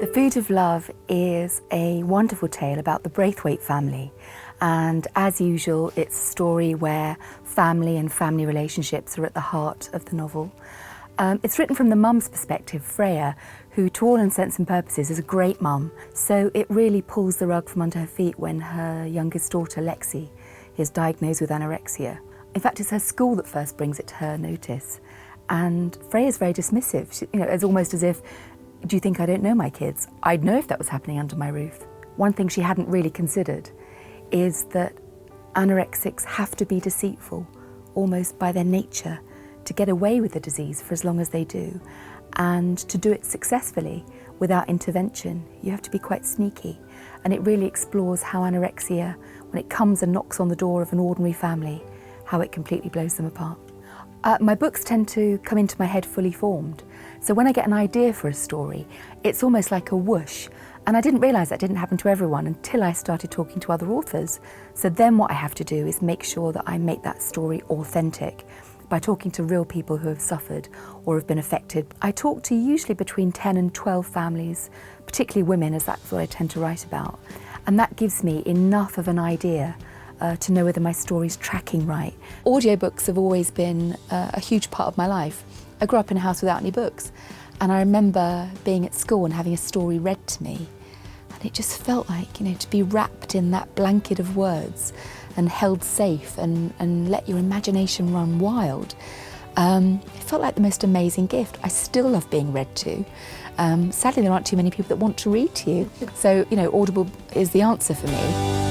The Food of Love is a wonderful tale about the Braithwaite family, and as usual it's a story where family and family relationships are at the heart of the novel. It's written from the mum's perspective, Freya, who to all intents and purposes is a great mum, so it really pulls the rug from under her feet when her youngest daughter Lexi is diagnosed with anorexia. In fact, it's her school that first brings it to her notice, and Freya's very dismissive. It's almost as if, do you think I don't know my kids? I'd know if that was happening under my roof. One thing she hadn't really considered is that anorexics have to be deceitful, almost by their nature, to get away with the disease for as long as they do. And to do it successfully without intervention, you have to be quite sneaky. And it really explores how anorexia, when it comes and knocks on the door of an ordinary family, how it completely blows them apart. My books tend to come into my head fully formed. So when I get an idea for a story, it's almost like a whoosh. And I didn't realise that didn't happen to everyone until I started talking to other authors. So then what I have to do is make sure that I make that story authentic by talking to real people who have suffered or have been affected. I talk to usually between 10 and 12 families, particularly women, as that's what I tend to write about. And that gives me enough of an idea to know whether my story's tracking right. Audiobooks have always been a huge part of my life. I grew up in a house without any books, and I remember being at school and having a story read to me, and it just felt like, to be wrapped in that blanket of words and held safe and let your imagination run wild. It felt like the most amazing gift. I still love being read to. Sadly, there aren't too many people that want to read to you. So, Audible is the answer for me.